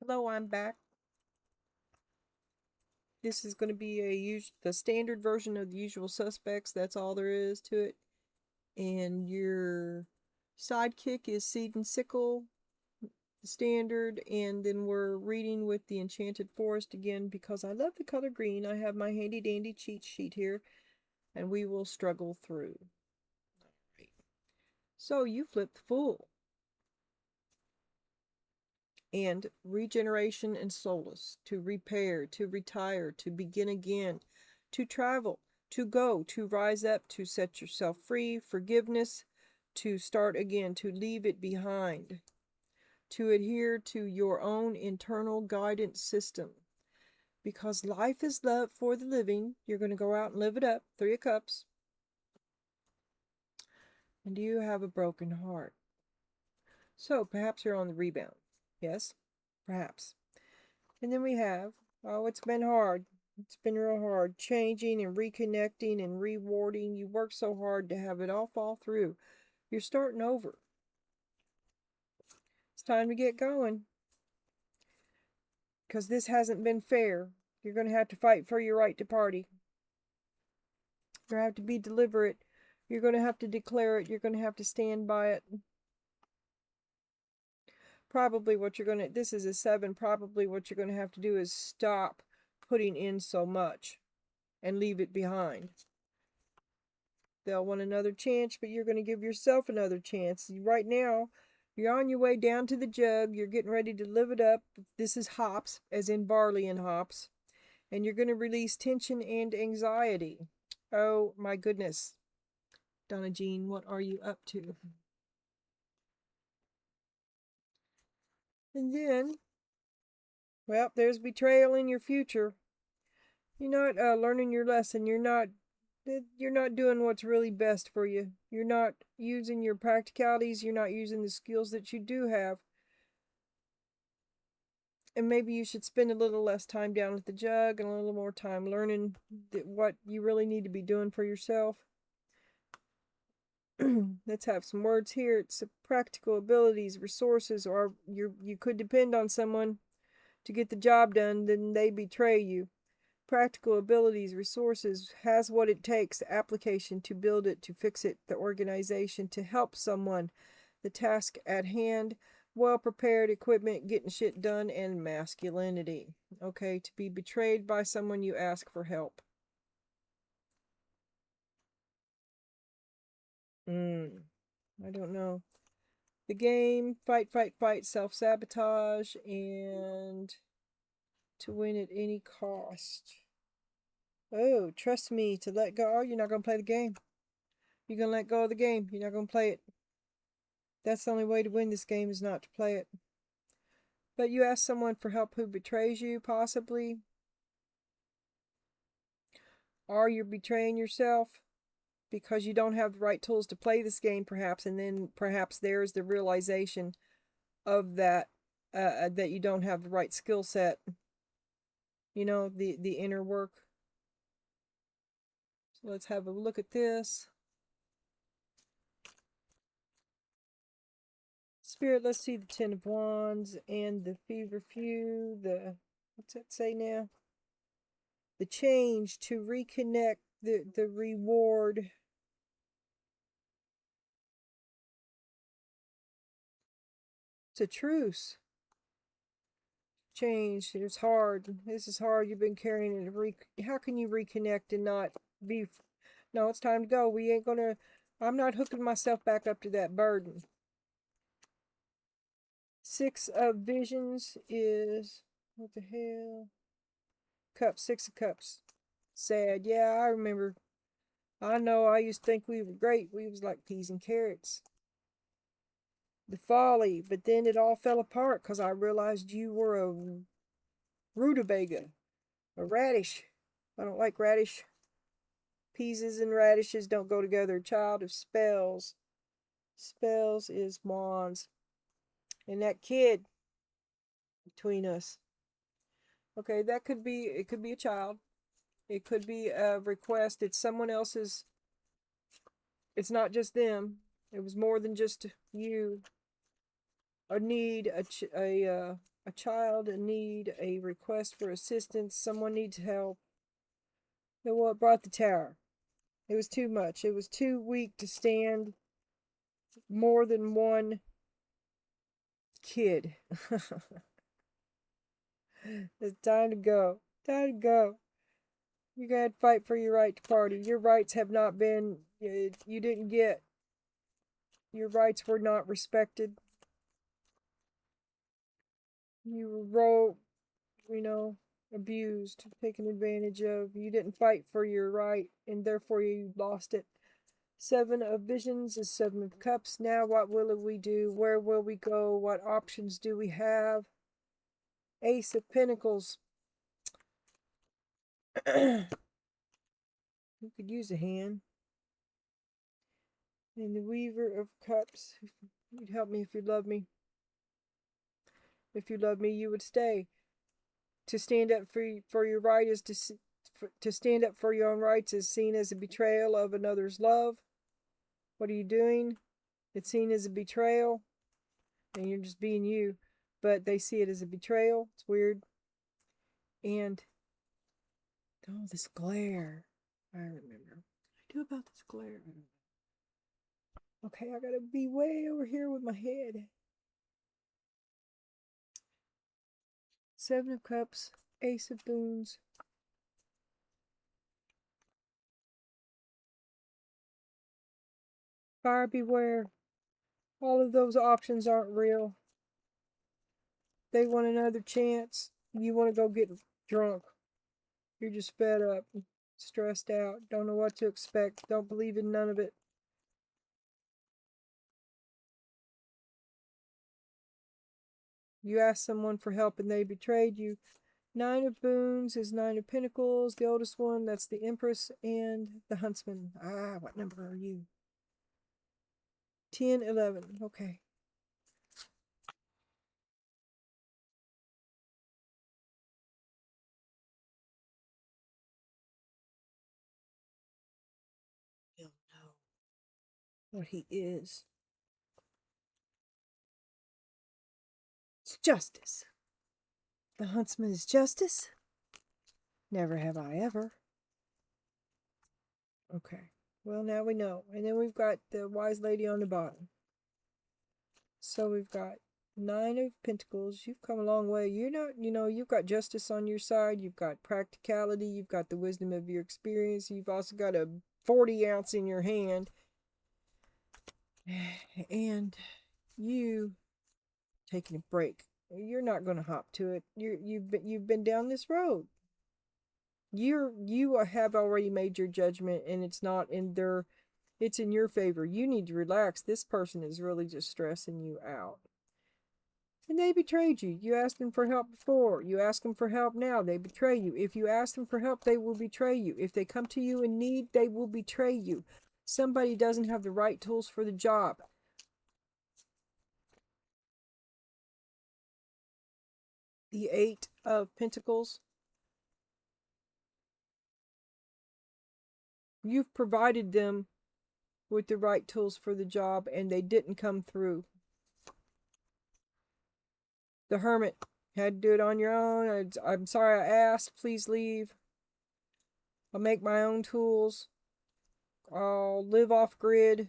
Hello, I'm back. This is going to be the standard version of the usual suspects. That's all there is to it. And your sidekick is Seed and Sickle, the standard. And then we're reading with the Enchanted Forest again because I love the color green. I have my handy dandy cheat sheet here, and we will struggle through. Right. So you flipped full. And regeneration and solace, to repair, to retire, to begin again, to travel, to go, to rise up, to set yourself free, forgiveness, to start again, to leave it behind, to adhere to your own internal guidance system. Because life is love for the living, you're going to go out and live it up. 3 of Cups. And you have a broken heart. So perhaps you're on the rebound. Yes, perhaps. And then we have, oh, it's been hard. It's been real hard. Changing and reconnecting and rewarding. You worked so hard to have it all fall through. You're starting over. It's time to get going. Because this hasn't been fair. You're going to have to fight for your right to party. You're going to have to be deliberate. You're going to have to declare it. You're going to have to stand by it. Probably what you're going to, this is a 7, probably what you're going to have to do is stop putting in so much and leave it behind. They'll want another chance, but you're going to give yourself another chance. Right now, you're on your way down to the jug. You're getting ready to live it up. This is hops, as in barley and hops. And you're going to release tension and anxiety. Oh, my goodness. Donna Jean, what are you up to? And then, well, there's betrayal in your future. You're not learning your lesson. You're not doing what's really best for you. You're not using your practicalities. You're not using the skills that you do have. And maybe you should spend a little less time down at the jug and a little more time learning what you really need to be doing for yourself. Let's have some words here. It's practical abilities, resources, or you could depend on someone to get the job done, then they betray you. Practical abilities, resources, has what it takes, the application to build it, to fix it, the organization to help someone, the task at hand, well prepared equipment, getting shit done, and masculinity. Okay, to be betrayed by someone you ask for help. I don't know. The game, fight, fight, fight, self-sabotage, and to win at any cost. Oh, trust me, to let go. Oh, you're not going to play the game. You're going to let go of the game. You're not going to play it. That's the only way to win this game is not to play it. But you ask someone for help who betrays you, possibly. Or you're betraying yourself because you don't have the right tools to play this game, perhaps. And then perhaps there's the realization of that, that you don't have the right skill set. You know, the inner work. So let's have a look at this. Spirit, let's see the 10 of Wands and the feverfew, what's that say now? The change, to reconnect, the reward. It's a truce. Change, it's hard. This is hard. You've been carrying it. How can you reconnect and not be... No, it's time to go. We ain't gonna... I'm not hooking myself back up to that burden. 6 of Visions is... What the hell? Cups, 6 of Cups. Sad. Yeah, I remember. I know, I used to think we were great. We was like peas and carrots. The folly, but then it all fell apart because I realized you were a rutabaga, a radish. I don't like radish. Peases and radishes don't go together. Child of spells. Spells is Wands. And that kid between us. Okay, that could be, it could be a child. It could be a request. It's someone else's. It's not just them. It was more than just you. A need, a child in need, a request for assistance, someone needs help. And what brought the tower? It was too much. It was too weak to stand more than one kid. It's time to go. Time to go. You gotta fight for your right to party. Your rights have not been, you didn't get, your rights were not respected. You were, abused, taken advantage of. You didn't fight for your right, and therefore you lost it. Seven of Visions is Seven of Cups. Now what will we do? Where will we go? What options do we have? Ace of Pentacles. You could use a hand. And the Weaver of Cups. You'd help me if you love me. If you love me, you would stay. To stand up for your right is to stand up for your own rights is seen as a betrayal of another's love. What are you doing? It's seen as a betrayal, and you're just being you, but they see it as a betrayal. It's weird. And oh, this glare. I remember. What do I do about this glare? Okay, I gotta be way over here with my head. Seven of Cups, Ace of Boons. Fire beware. All of those options aren't real. They want another chance. You want to go get drunk. You're just fed up, stressed out, don't know what to expect, don't believe in none of it. You asked someone for help and they betrayed you. Nine of Boons is Nine of Pentacles. The oldest one, that's the Empress and the Huntsman. Ah, what number are you? 10, 11. Okay. He'll know what he is. It's justice. The Huntsman is justice. Never have I ever. Okay. Well, now we know. And then we've got the Wise Lady on the bottom. So we've got Nine of Pentacles. You've come a long way. You're not, you've got justice on your side. You've got practicality. You've got the wisdom of your experience. You've also got a 40 ounce in your hand. And you taking a break. You're not going to hop to it. You've been down this road. You have already made your judgment, and it's not in their, it's in your favor. You need to relax. This person is really just stressing you out. And they betrayed you. You asked them for help before. You ask them for help now. They betray you. If you ask them for help, they will betray you. If they come to you in need, they will betray you. Somebody doesn't have the right tools for the job. The Eight of Pentacles. You've provided them with the right tools for the job, and they didn't come through. The Hermit. Had to do it on your own. I'm sorry I asked. Please leave. I'll make my own tools. I'll live off grid.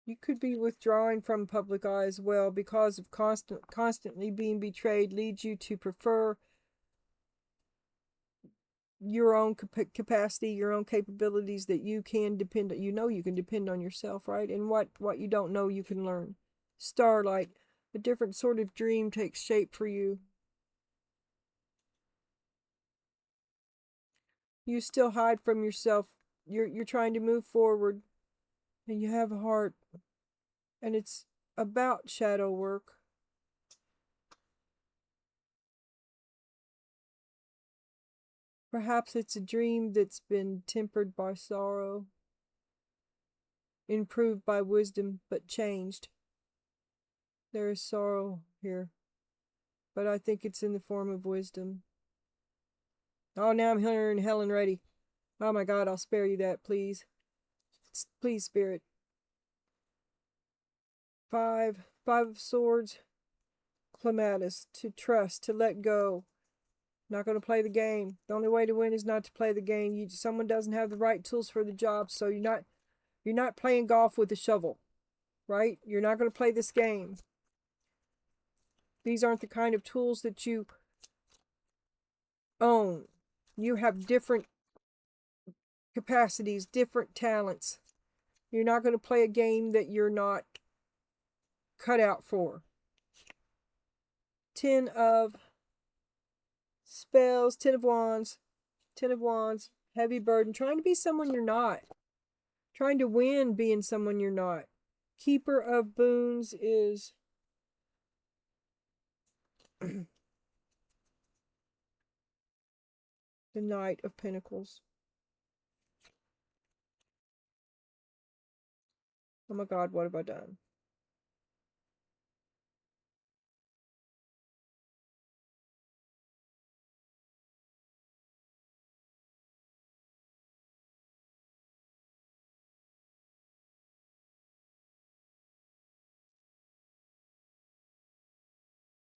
You could be withdrawing from public eye as well because of constantly being betrayed leads you to prefer your own capacity, your own capabilities that you can depend on. You can depend on yourself, right? And what you don't know, you can learn. Starlight, a different sort of dream takes shape for you. You still hide from yourself. You're trying to move forward, and you have a heart, and it's about shadow work. Perhaps it's a dream that's been tempered by sorrow, improved by wisdom, but changed. There is sorrow here, but I think it's in the form of wisdom. Oh, now I'm hearing Helen Reddy. Oh my God, I'll spare you that, please. Please, Spirit. Five of Swords, Clematis, to trust, to let go. Not going to play the game. The only way to win is not to play the game. Someone doesn't have the right tools for the job, so you're not playing golf with a shovel, right? You're not going to play this game. These aren't the kind of tools that you own. You have different capacities, different talents. You're not going to play a game that you're not cut out for. 10 of Spells, 10 of Wands, 10 of Wands, heavy burden, trying to be someone you're not. Trying to win being someone you're not. Keeper of Boons is the Knight of Pentacles. Oh my God, what have I done?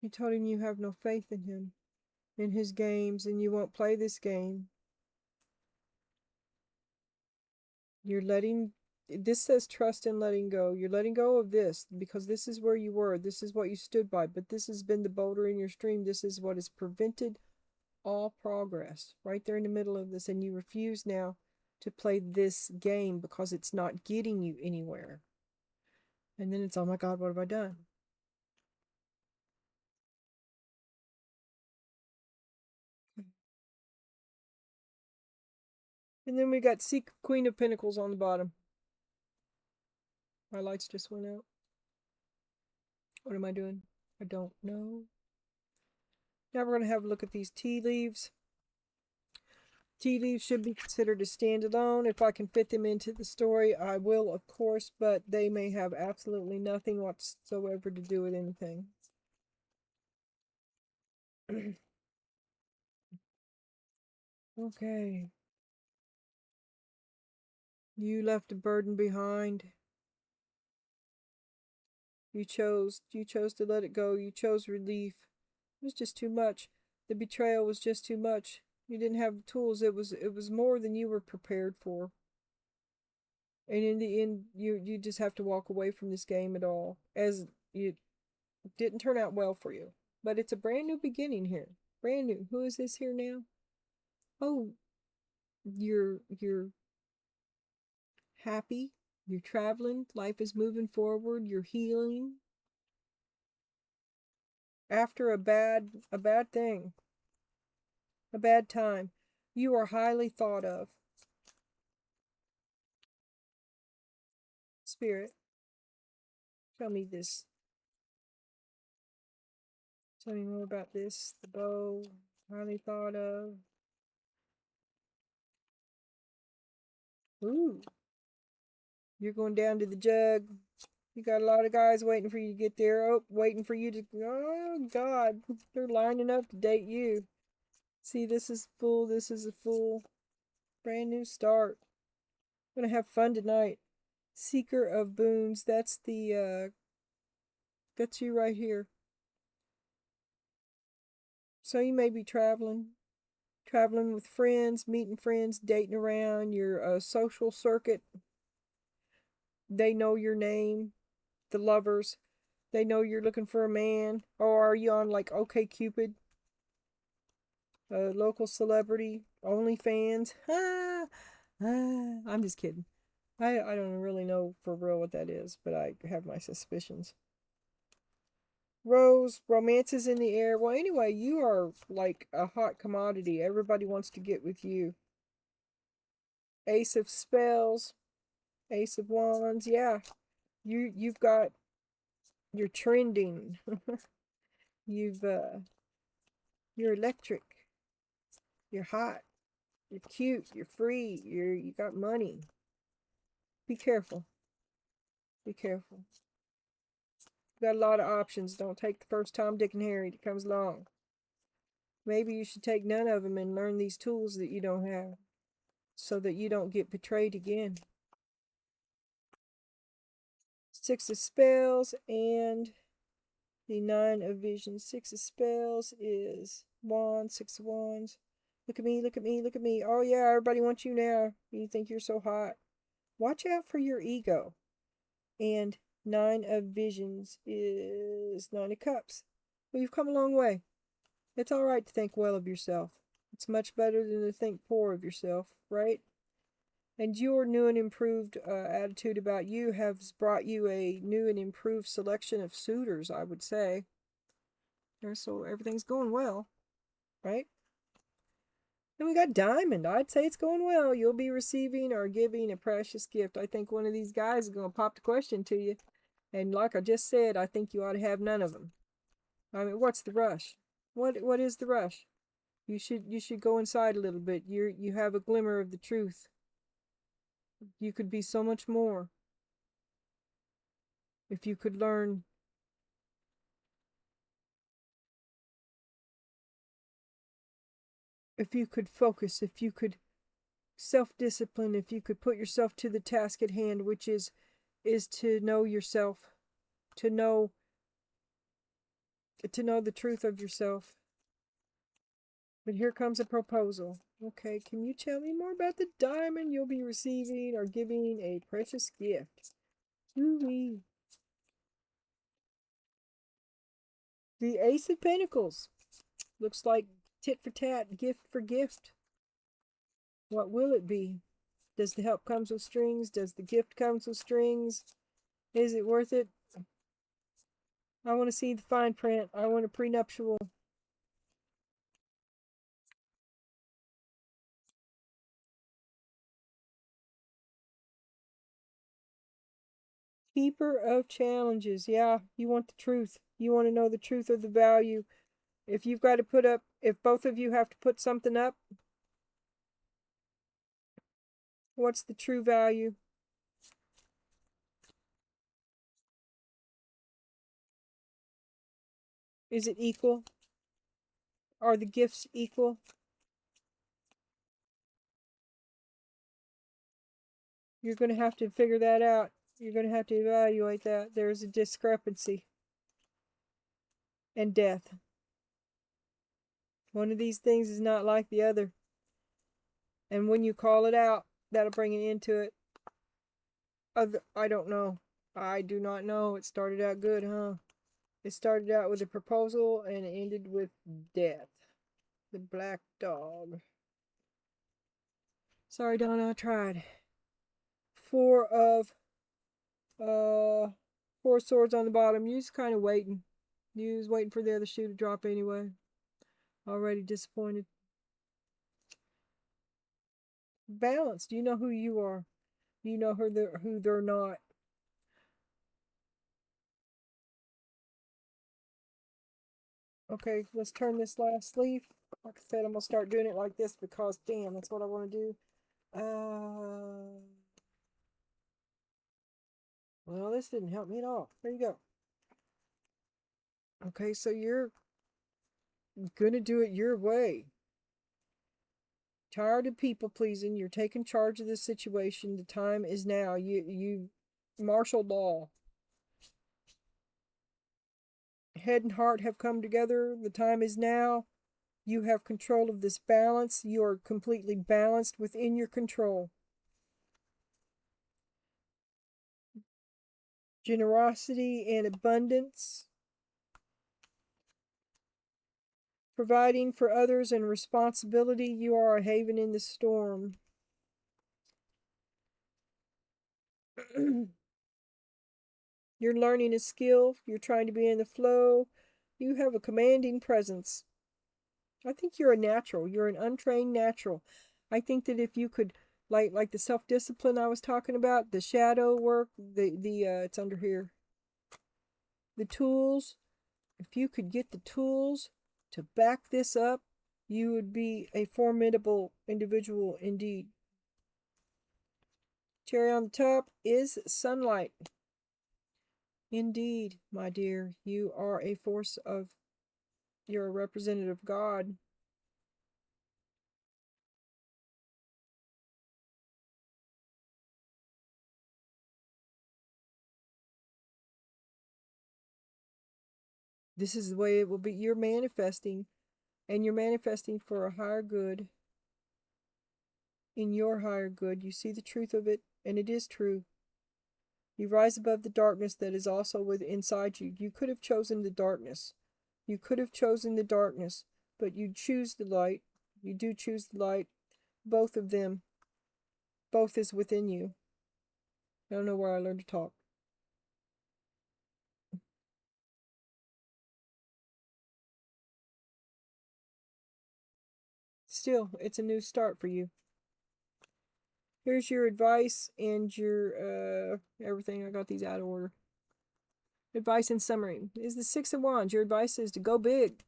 You told him you have no faith in him, in his games, and you won't play this game. You're letting, this says trust and letting go. You're letting go of this because this is where you were. This is what you stood by, but this has been the boulder in your stream. This is what has prevented all progress right there in the middle of this. And you refuse now to play this game because it's not getting you anywhere. And then it's, oh my God, what have I done? And then we got Queen of Pentacles on the bottom. My lights just went out. What am I doing? I don't know. Now we're going to have a look at these tea leaves. Tea leaves should be considered a standalone. If I can fit them into the story, I will, of course, but they may have absolutely nothing whatsoever to do with anything. Okay. You left a burden behind. You chose to let it go. You chose relief. It was just too much. The betrayal was just too much. You didn't have the tools. It was more than you were prepared for. And in the end, you just have to walk away from this game at all, as it didn't turn out well for you. But it's a brand new beginning here. Brand new. Who is this here now? Oh, you're happy. You're traveling. Life is moving forward. You're healing. After a bad thing, a bad time, you are highly thought of. Spirit, tell me this. Tell me more about this. The bow, highly thought of. Ooh, you're going down to the jug. You got a lot of guys waiting for you to get there. Oh, waiting for you to. Oh, God. They're lining up to date you. See, this is full. This is a full. Brand new start. I'm going to have fun tonight. Seeker of Boons. That's the. That's you right here. So you may be traveling with friends, meeting friends, dating around, your social circuit. They know your name, the lovers. They know you're looking for a man. Or are you on like OkCupid? Local celebrity, OnlyFans. I'm just kidding. I don't really know for real what that is, but I have my suspicions. Rose, romance is in the air. Well, anyway, you are like a hot commodity. Everybody wants to get with you. Ace of Spells, Ace of Wands. Yeah, you've got, you're trending. You're electric. You're hot. You're cute. You're free. You got money. Be careful. Be careful. You got a lot of options. Don't take the first Tom, Dick, and Harry that comes along. Maybe you should take none of them and learn these tools that you don't have, so that you don't get betrayed again. 6 of spells, and the 9 of visions. 6 of spells is wands, 6 of wands. Look at me, look at me, look at me. Oh yeah, everybody wants you now. You think you're so hot. Watch out for your ego. And 9 of visions is 9 of cups. Well, you've come a long way. It's all right to think well of yourself. It's much better than to think poor of yourself, right? And your new and improved attitude about you has brought you a new and improved selection of suitors, I would say. So everything's going well, right? And we got Diamond. I'd say it's going well. You'll be receiving or giving a precious gift. I think one of these guys is going to pop the question to you. And like I just said, I think you ought to have none of them. I mean, what's the rush? What is the rush? You should go inside a little bit. You have a glimmer of the truth. You could be so much more if you could learn, if you could focus, if you could self-discipline, if you could put yourself to the task at hand, which is to know yourself, to know the truth of yourself. But here comes a proposal. Okay, can you tell me more about the diamond you'll be receiving or giving a precious gift? Ooh-wee. The Ace of Pentacles. Looks like tit for tat, gift for gift. What will it be? Does the help comes with strings? Does the gift comes with strings? Is it worth it? I want to see the fine print. I want a prenuptial. Keeper of challenges. Yeah, you want the truth. You want to know the truth of the value. If you've got to put up, if both of you have to put something up, what's the true value? Is it equal? Are the gifts equal? You're going to have to figure that out. You're going to have to evaluate that. There's a discrepancy. And death. One of these things is not like the other. And when you call it out, that'll bring an end to it. I don't know. I do not know. It started out good, huh? It started out with a proposal and it ended with death. The black dog. Sorry, Donna, I tried. Four of four swords on the bottom. You was kind of waiting. You was waiting for the other shoe to drop anyway. Already disappointed. Balance. Do you know who you are? You know who they're not. Okay, let's turn this last leaf. Like I said, I'm gonna start doing it like this because damn, that's what I want to do. Well, this didn't help me at all. There you go. Okay, so you're gonna do it your way. Tired of people pleasing. You're taking charge of this situation. The time is now. You martial law. Head and heart have come together. The time is now. You have control of this balance. You are completely balanced within your control. Generosity and abundance. Providing for others and responsibility. You are a haven in the storm. You're learning a skill. You're trying to be in the flow. You have a commanding presence. I think you're a natural. You're an untrained natural. I think that if you could, like the self-discipline I was talking about, the shadow work, it's under here. The tools, if you could get the tools to back this up, you would be a formidable individual indeed. Cherry on the top is sunlight. Indeed, my dear, you are a force of, you're a representative of God. This is the way it will be. You're manifesting, and you're manifesting for a higher good. In your higher good, you see the truth of it, and it is true. You rise above the darkness that is also within inside you. You could have chosen the darkness. You could have chosen the darkness, but you choose the light. You do choose the light. Both of them. Both is within you. I don't know where I learned to talk. Still, it's a new start for you. Here's your advice and your everything. I got these out of order. Advice and summary is the Six of Wands. Your advice is to go big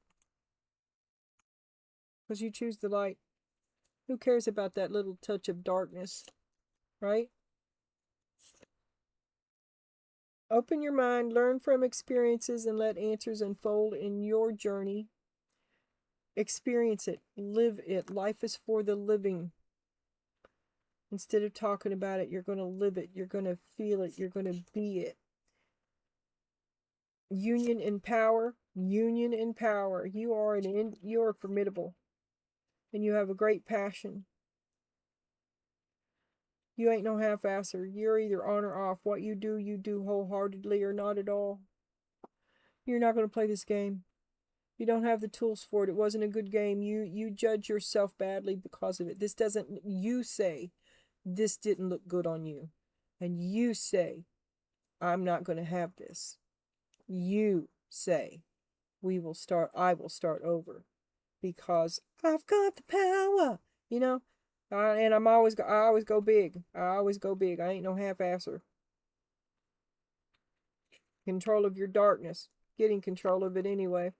because you choose the light. Who cares about that little touch of darkness, right? Open your mind, learn from experiences, and let answers unfold in your journey. Experience it, live it. Life is for the living. Instead of talking about it, you're going to live it. You're going to feel it. You're going to be it. Union in power. Union in power. You are formidable. And you have a great passion. You ain't no half-asser. You're either on or off. What you do wholeheartedly or not at all. You're not going to play this game. You don't have the tools for it. It wasn't a good game. You judge yourself badly because of it. This doesn't, you say, this didn't look good on you. And you say, I'm not going to have this. You say, I will start over because I've got the power, you know? And I always go big. I always go big. I ain't no half-asser. Control of your darkness. Getting control of it anyway.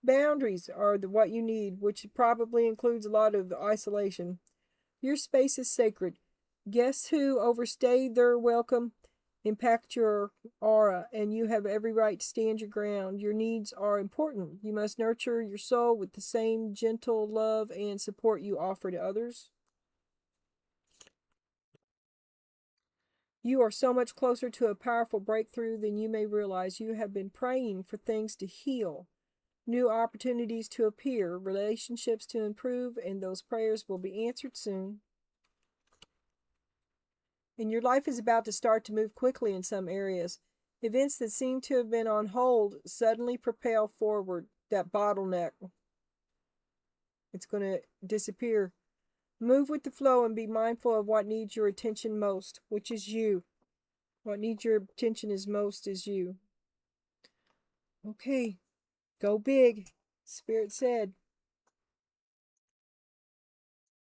Boundaries are what you need, which probably includes a lot of isolation. Your space is sacred. Guests who overstay their welcome impact your aura, and you have every right to stand your ground. Your needs are important. You must nurture your soul with the same gentle love and support you offer to others. You are so much closer to a powerful breakthrough than you may realize. You have been praying for things to heal, new opportunities to appear, relationships to improve, and those prayers will be answered soon. And your life is about to start to move quickly in some areas. Events that seem to have been on hold suddenly propel forward. That bottleneck, it's going to disappear. Move with the flow and be mindful of what needs your attention most, which is you. What needs your attention most is you. Okay, go big, Spirit said.